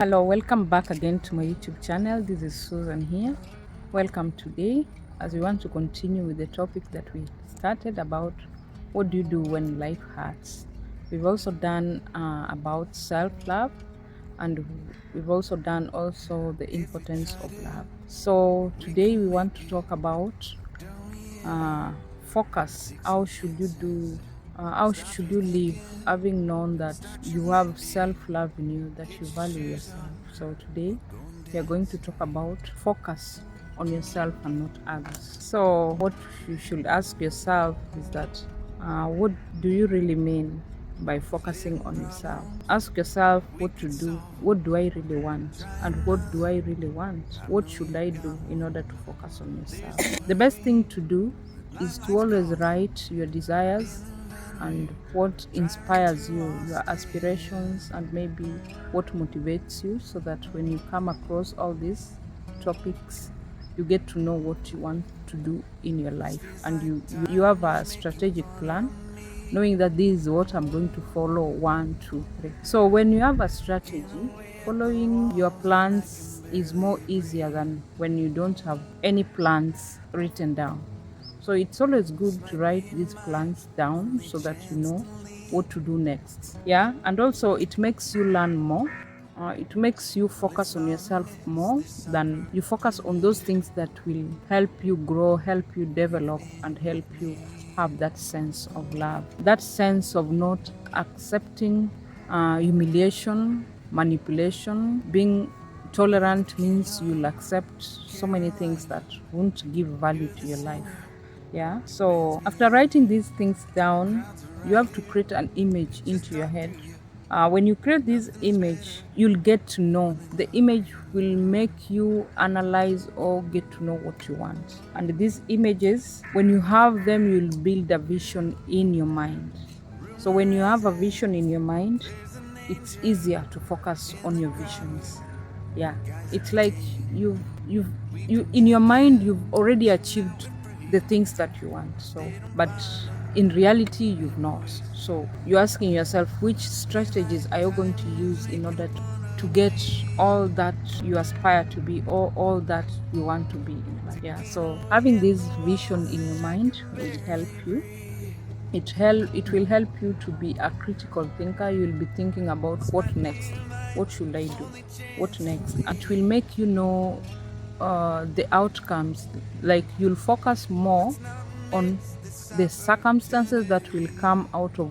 Hello, welcome back again to my YouTube channel. This is Susan here. Welcome today as we want to continue with the topic that we started about what do you do when life hurts. We've also done about self-love, and we've also done the importance of love. So today we want to talk about focus. How should you live having known that you have self-love in you, that you value yourself? So today we are going to talk about focus on yourself and not others. So what you should ask yourself is that what do you really mean by focusing on yourself? Ask yourself what to do. What do I really want? And what do I really want? What should I do in order to focus on yourself? The best thing to do is to always write your desires and what inspires you, your aspirations, and maybe what motivates you, so that when you come across all these topics, you get to know what you want to do in your life, and you have a strategic plan, knowing that this is what I'm going to follow, 1 2 3. So when you have a strategy, following your plans is more easier than when you don't have any plans written down. So it's always good to write these plans down so that you know what to do next. Yeah, and also it makes you learn more. It makes you focus on yourself more than you focus on those things that will help you grow, help you develop, and help you have that sense of love, that sense of not accepting humiliation, manipulation. Being tolerant means you'll accept so many things that won't give value to your life. Yeah, so after writing these things down, you have to create an image into your head. When you create this image, you'll get to know. The image will make you analyze or get to know what you want. And these images, when you have them, you'll build a vision in your mind. So when you have a vision in your mind, it's easier to focus on your visions. Yeah, it's like you in your mind you've already achieved the things that you want, but in reality you've not. So you're asking yourself, which strategies are you going to use in order to get all that you aspire to be, or all that you want to be in life. Yeah, so having this vision in your mind will help you. It will help you to be a critical thinker. You'll be thinking about what next, what should I do, what next. It will make you know the outcomes. Like, you'll focus more on the circumstances that will come out of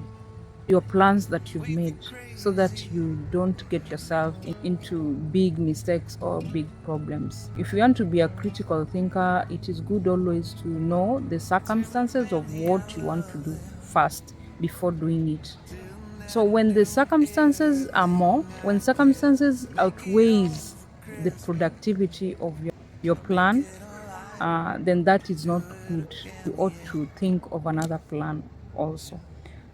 your plans that you've made, so that you don't get yourself into big mistakes or big problems. If you want to be a critical thinker, it is good always to know the circumstances of what you want to do first before doing it. So when the circumstances are more, when circumstances outweighs the productivity of your plan, then that is not good. You ought to think of another plan also.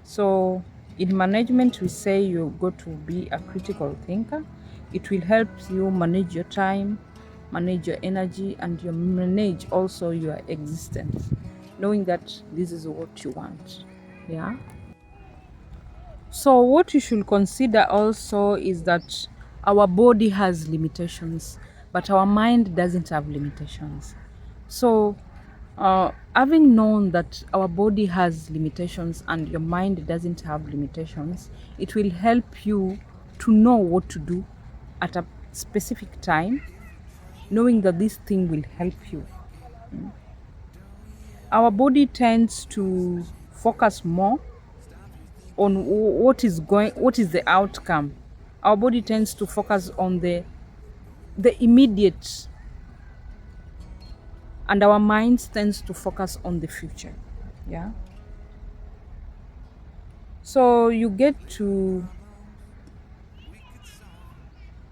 So in management, we say you've got to be a critical thinker. It will help you manage your time, manage your energy, and you manage also your existence, knowing that this is what you want. Yeah. So what you should consider also is that our body has limitations, but our mind doesn't have limitations. So having known that our body has limitations and your mind doesn't have limitations, it will help you to know what to do at a specific time, knowing that this thing will help you. Our body tends to focus more on what is the outcome. Our body tends to focus on the immediate, and our minds tends to focus on the future. Yeah, so you get to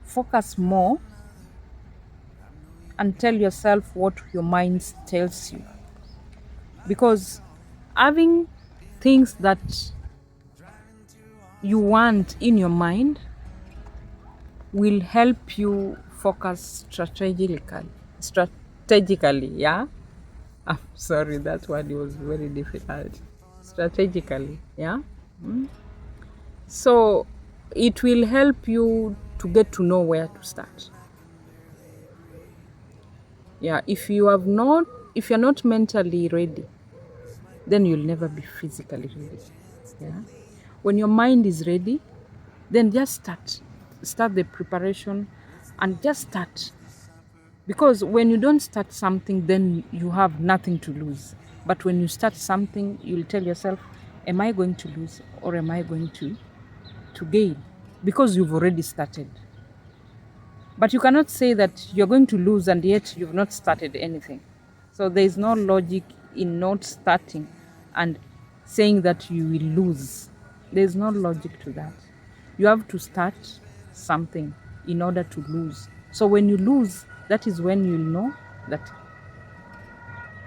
focus more and tell yourself what your mind tells you, because having things that you want in your mind will help you focus strategically. Yeah, I'm sorry, that word was very difficult. Strategically. Yeah. So it will help you to get to know where to start. Yeah, if you're not mentally ready, then you'll never be physically ready. Yeah. When your mind is ready, then just start the preparation and just start. Because when you don't start something, then you have nothing to lose. But when you start something, you'll tell yourself, am I going to lose or am I going to gain? Because you've already started. But you cannot say that you're going to lose and yet you've not started anything. So there is no logic in not starting and saying that you will lose. There is no logic to that. You have to start something in order to lose. So when you lose, that is when you'll know that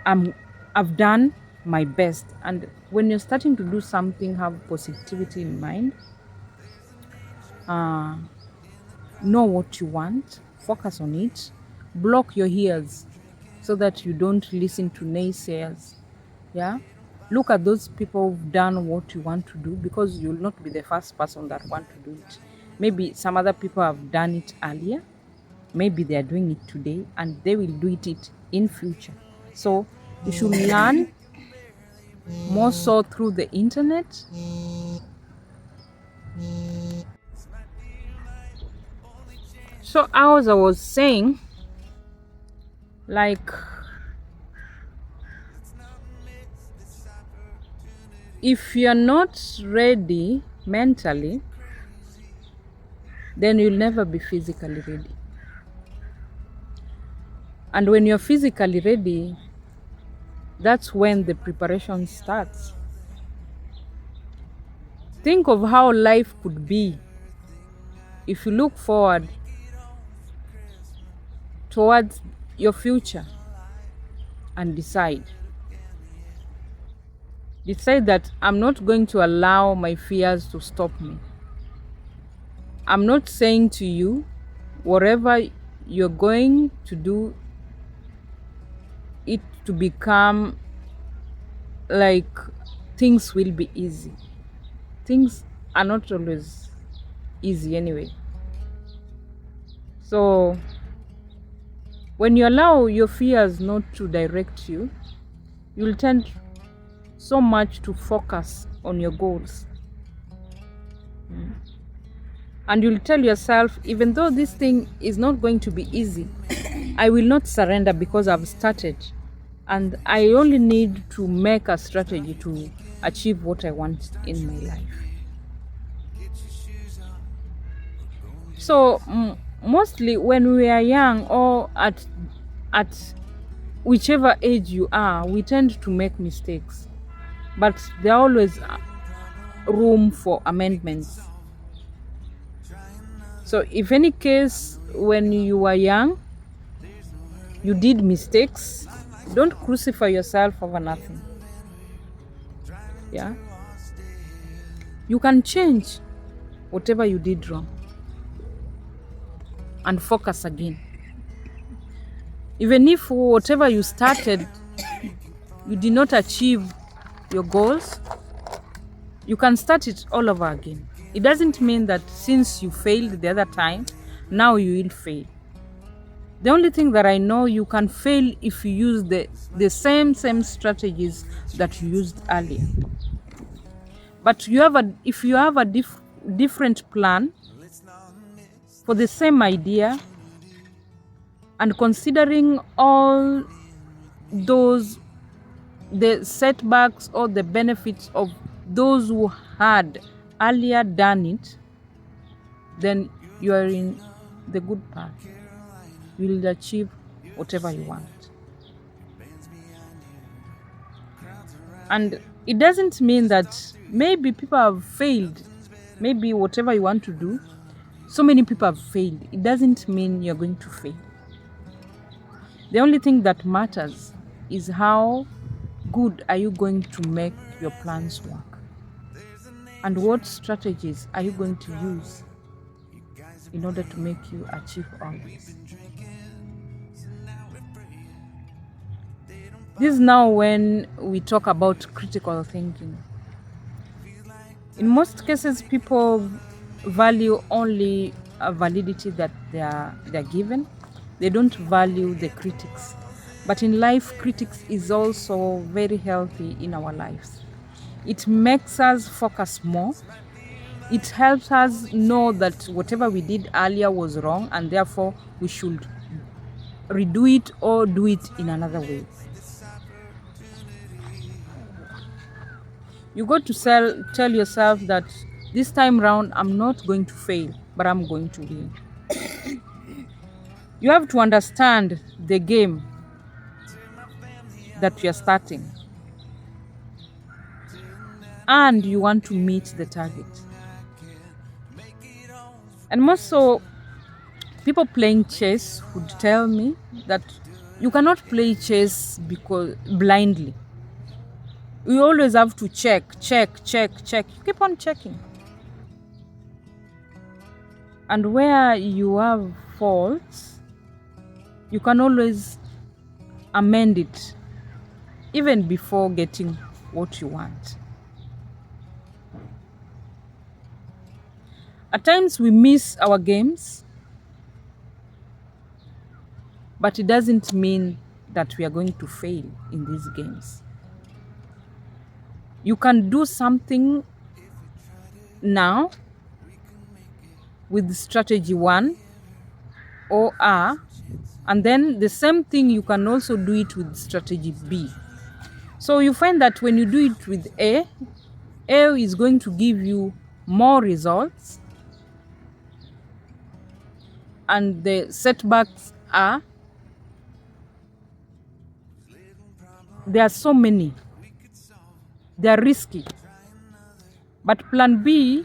I've done my best. And when you're starting to do something, have positivity in mind. Know what you want, focus on it, block your ears so that you don't listen to naysayers. Yeah, look at those people who've done what you want to do, because you'll not be the first person that want to do it. Maybe some other people have done it earlier, maybe they are doing it today, and they will do it in future. So you should learn more so through the internet. So as I was saying, like, if you're not ready mentally, then you'll never be physically ready. And when you're physically ready, that's when the preparation starts. Think of how life could be if you look forward towards your future and decide that I'm not going to allow my fears to stop me. I'm not saying to you, whatever you're going to do, it to become like things will be easy. Things are not always easy anyway. So when you allow your fears not to direct you, you'll tend so much to focus on your goals. And you'll tell yourself, even though this thing is not going to be easy, I will not surrender because I've started. And I only need to make a strategy to achieve what I want in my life. So mostly when we are young, or at whichever age you are, we tend to make mistakes. But there are always room for amendments. So if any case, when you were young, you did mistakes, don't crucify yourself over nothing. Yeah, you can change whatever you did wrong and focus again. Even if whatever you started, you did not achieve your goals, you can start it all over again. It doesn't mean that since you failed the other time, now you will fail. The only thing that I know, you can fail if you use the same strategies that you used earlier. But if you have a different plan for the same idea, and considering all those, the setbacks or the benefits of those who had earlier done it, then you are in the good path. You will achieve whatever you want. And it doesn't mean that maybe people have failed. Maybe whatever you want to do, so many people have failed. It doesn't mean you're going to fail. The only thing that matters is how good are you going to make your plans work, and what strategies are you going to use in order to make you achieve all this. This is now when we talk about critical thinking. In most cases, people value only validity that they're given. They don't value the critics. But in life, critics is also very healthy in our lives. It makes us focus more. It helps us know that whatever we did earlier was wrong, and therefore we should redo it or do it in another way. You got to tell yourself that this time round I'm not going to fail, but I'm going to win. You have to understand the game that you're starting, and you want to meet the target. And most so, people playing chess would tell me that you cannot play chess because blindly. You always have to check. You keep on checking. And where you have faults, you can always amend it even before getting what you want. At times we miss our games, but it doesn't mean that we are going to fail in these games. You can do something now with strategy 1 or A, and then the same thing you can also do it with strategy B. So you find that when you do it with A is going to give you more results, and the setbacks are, there are so many, they are risky. But plan B,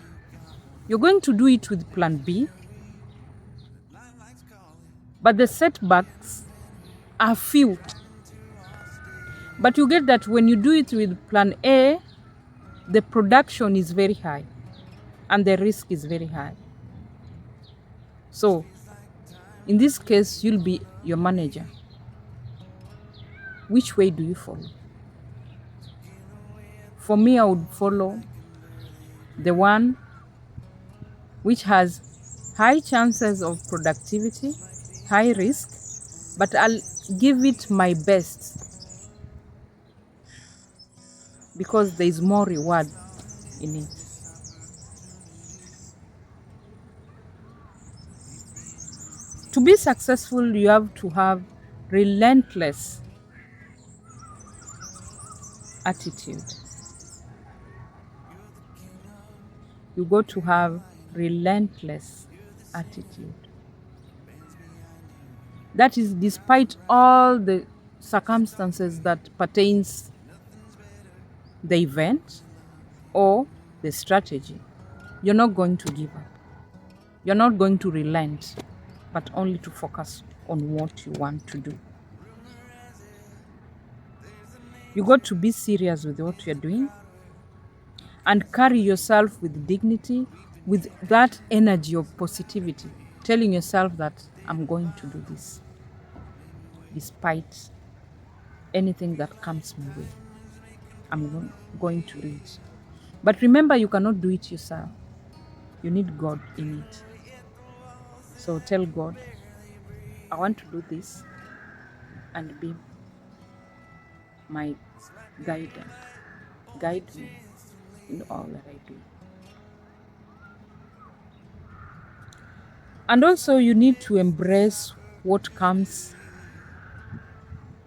you're going to do it with plan B, but the setbacks are few. But you get that when you do it with plan A, the production is very high and the risk is very high. So in this case, you'll be your manager. Which way do you follow? For me, I would follow the one which has high chances of productivity, high risk, but I'll give it my best because there is more reward in it. To be successful, you have to have relentless attitude. You got to have relentless attitude. That is despite all the circumstances that pertains the event or the strategy. You're not going to give up. You're not going to relent, but only to focus on what you want to do. You got to be serious with what you're doing and carry yourself with dignity, with that energy of positivity, telling yourself that I'm going to do this despite anything that comes my way. I'm going to reach. But remember, you cannot do it yourself. You need God in it. So tell God, I want to do this, and be my guidance. Guide me in all that I do. And also you need to embrace what comes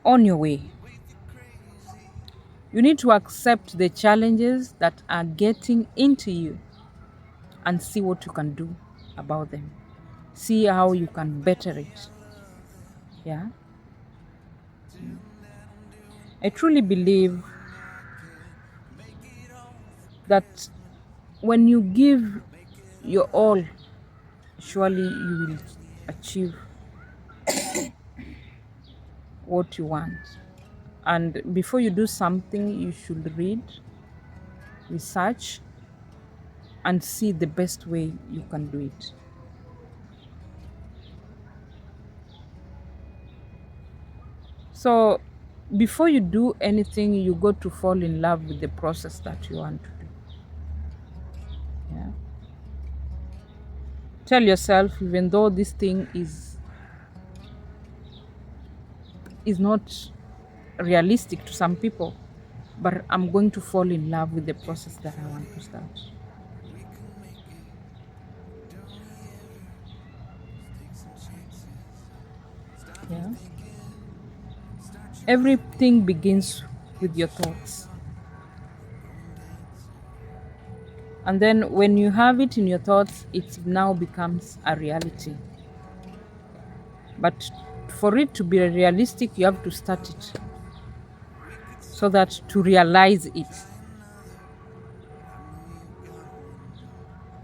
on your way. You need to accept the challenges that are getting into you and see what you can do about them. See how you can better it. Yeah. I truly believe that when you give your all, surely you will achieve what you want. And before you do something, you should read, research, and see the best way you can do it. So before you do anything, you got to fall in love with the process that you want to do. Yeah. Tell yourself, even though this thing is not realistic to some people, but I'm going to fall in love with the process that I want to start. Yeah. Everything begins with your thoughts. And then when you have it in your thoughts, it now becomes a reality. But for it to be realistic, you have to start it so that to realize it.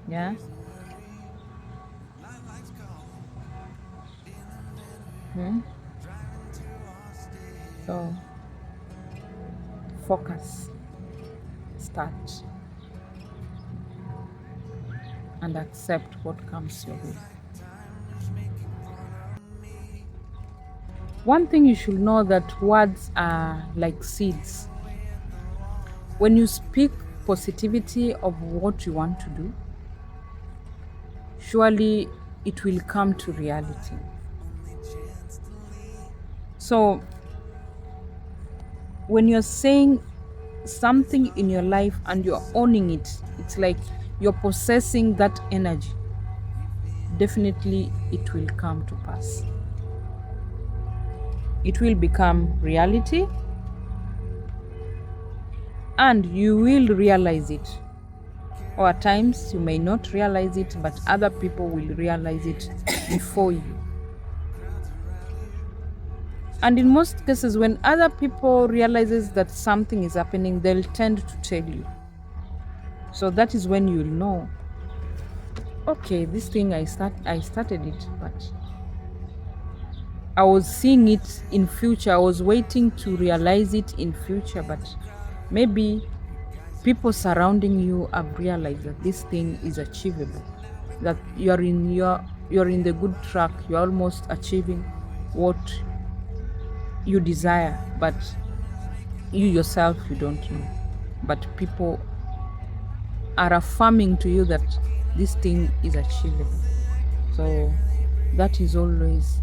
Yeah. So focus, start, and accept what comes your way. One thing you should know, that words are like seeds. When you speak positivity of what you want to do, surely it will come to reality. So when you're saying something in your life and you're owning it, it's like you're possessing that energy. Definitely it will come to pass. It will become reality, and you will realize it. Or at times you may not realize it, but other people will realize it before you. And in most cases, when other people realizes that something is happening, they'll tend to tell you. So that is when you'll know, okay, this thing I started it, but I was seeing it in future. I was waiting to realize it in future, but maybe people surrounding you have realized that this thing is achievable, that you're in the good track, you're almost achieving what you desire, but you yourself, you don't know. But people are affirming to you that this thing is achievable. So that is always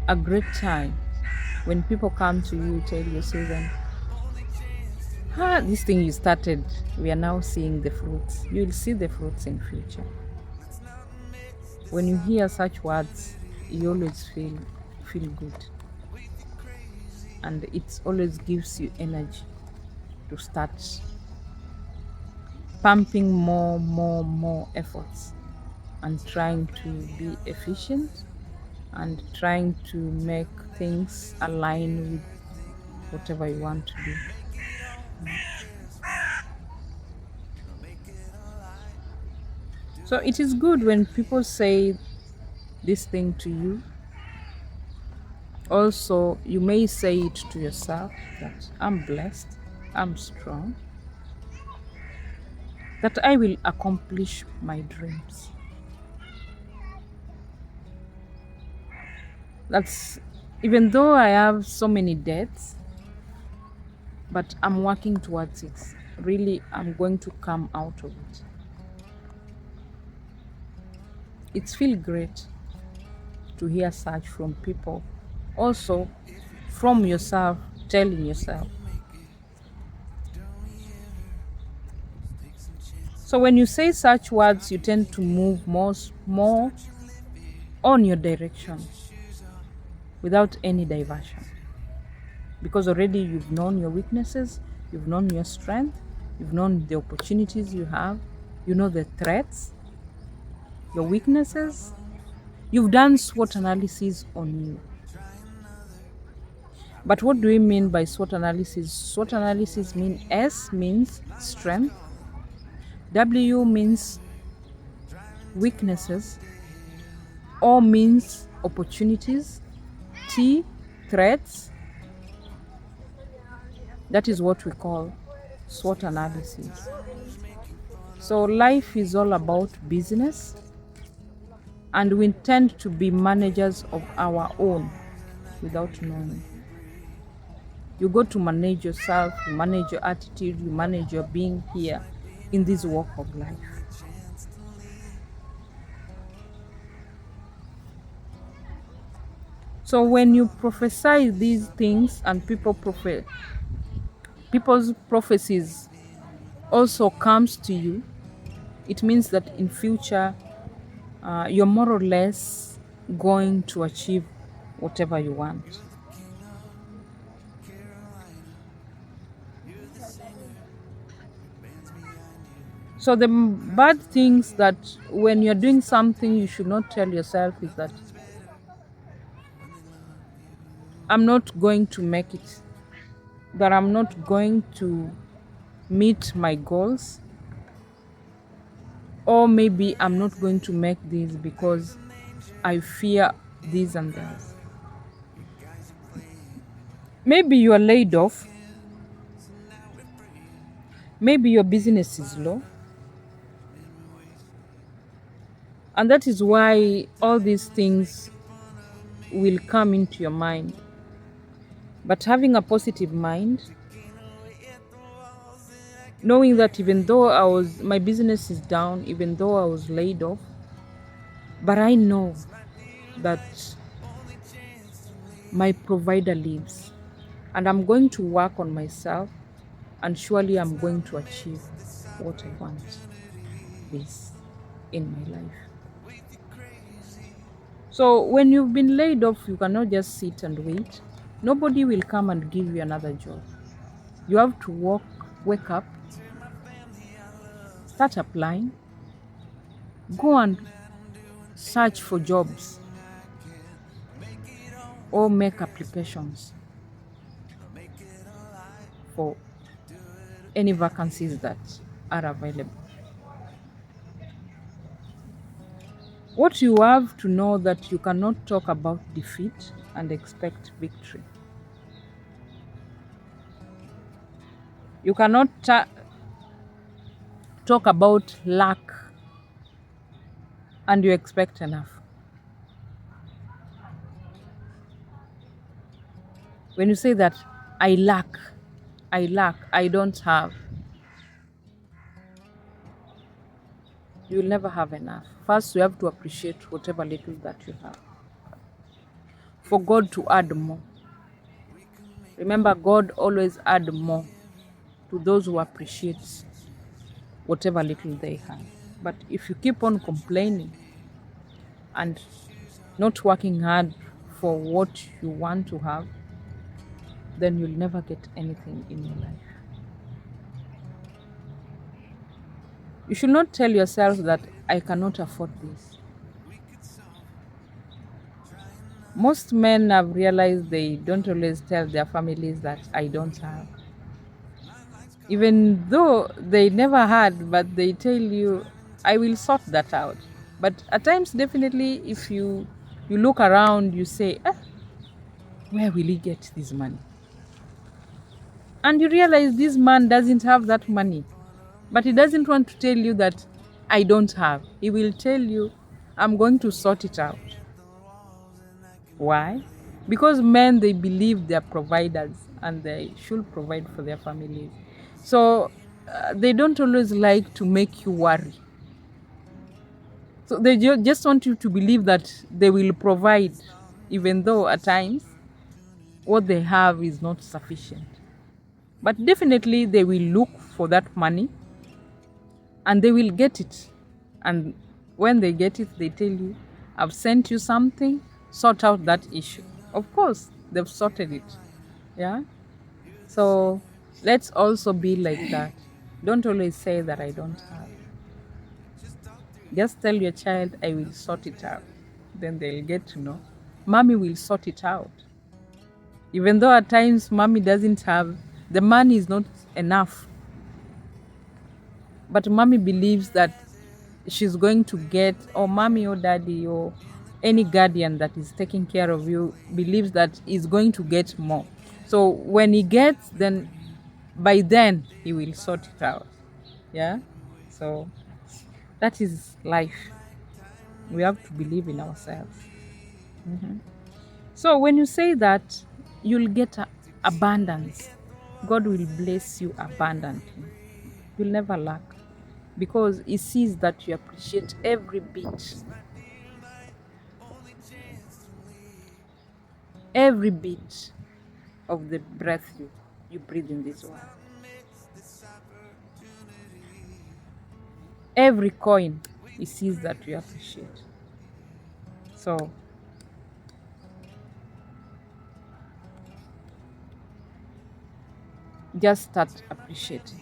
a great time when people come to you, tell you, say them, this thing you started, we are now seeing the fruits. You'll see the fruits in future. When you hear such words, you always feel good, and it always gives you energy to start pumping more efforts and trying to be efficient and trying to make things align with whatever you want to do. So it is good when people say this thing to you. Also, you may say it to yourself, that I'm blessed, I'm strong, that I will accomplish my dreams. That's, even though I have so many debts, but I'm working towards it. Really, I'm going to come out of it. It feels great to hear such from people. Also, from yourself, telling yourself. So when you say such words, you tend to move more on your direction without any diversion. Because already you've known your weaknesses, you've known your strength, you've known the opportunities you have, you know the threats, your weaknesses. You've done SWOT analysis on you. But what do we mean by SWOT analysis? SWOT analysis means S means strength, W means weaknesses, O means opportunities, T threats. That is what we call SWOT analysis. So life is all about business, and we intend to be managers of our own without knowing. You go to manage yourself, you manage your attitude, you manage your being here in this walk of life. So when you prophesy these things and people's prophecies also comes to you, it means that in future you're more or less going to achieve whatever you want. So the bad things that when you're doing something you should not tell yourself is that I'm not going to make it, that I'm not going to meet my goals, or maybe I'm not going to make this because I fear this and that. Maybe you are laid off, maybe your business is low, and that is why all these things will come into your mind. But having a positive mind, knowing that even though my business is down, even though I was laid off, but I know that my provider lives, and I'm going to work on myself, and surely I'm going to achieve what I want this in my life. So when you've been laid off, you cannot just sit and wait. Nobody will come and give you another job. You have to wake up, start applying, go and search for jobs or make applications for any vacancies that are available. What you have to know that you cannot talk about defeat and expect victory. You cannot talk about lack and you expect enough. When you say that I lack, I don't have, you will never have enough. First, you have to appreciate whatever little that you have, for God to add more. Remember, God always add more to those who appreciate whatever little they have. But if you keep on complaining and not working hard for what you want to have, then you'll never get anything in your life. You should not tell yourself that I cannot afford this. Most men have realized they don't always tell their families that I don't have. Even though they never had, but they tell you, I will sort that out. But at times, definitely, if you look around, you say, where will he get this money? And you realize this man doesn't have that money. But he doesn't want to tell you that I don't have. He will tell you, I'm going to sort it out. Why? Because men, they believe they're providers and they should provide for their families. So they don't always like to make you worry. So they just want you to believe that they will provide, even though at times what they have is not sufficient. But definitely they will look for that money and they will get it. And when they get it, they tell you, I've sent you something, sort out that issue. Of course, they've sorted it. Yeah? So let's also be like that. Don't always say that I don't have. Just tell your child, I will sort it out. Then they'll get to know. Mommy will sort it out. Even though at times mommy doesn't have, the money is not enough. But mommy believes that she's going to get, or mommy or daddy or any guardian that is taking care of you believes that he's going to get more. So when he gets, then by then he will sort it out. Yeah? So that is life. We have to believe in ourselves. So when you say that, you'll get abundance. God will bless you abundantly. You'll never lack because He sees that you appreciate every bit. every bit of the breath you breathe in this world. Every coin he sees that you appreciate. So just start appreciating.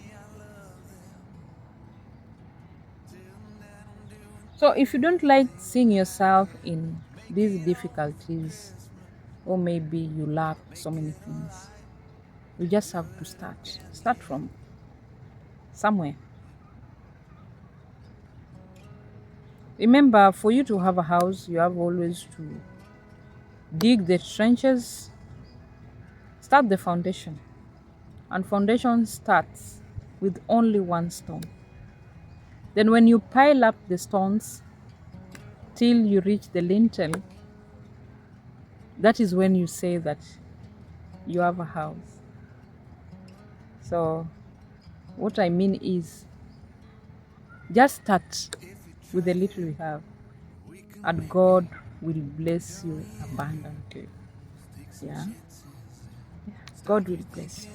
So if you don't like seeing yourself in these difficulties, or maybe you lack so many things, you just have to start from somewhere. Remember, for you to have a house, you have always to dig the trenches, start the foundation. And foundation starts with only one stone. Then when you pile up the stones till you reach the lintel, that is when you say that you have a house. So what I mean is, just start with the little you have, and God will bless you abundantly. Yeah, God will bless you.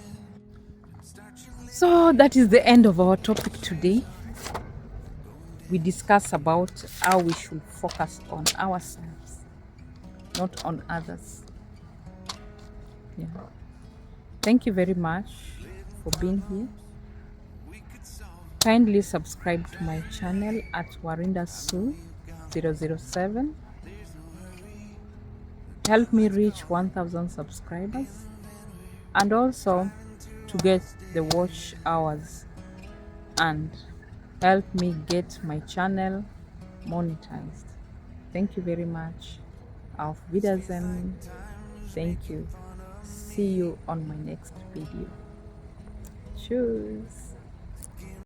So that is the end of our topic today. We discuss about how we should focus on ourselves, not on others. Yeah. Thank you very much for being here. Kindly subscribe to my channel at Warinda Sue 007. Help me reach 1000 subscribers, and also to get the watch hours, and help me get my channel monetized. Thank you very much. Auf Wiedersehen. Thank you. See you on my next video. Tschüss.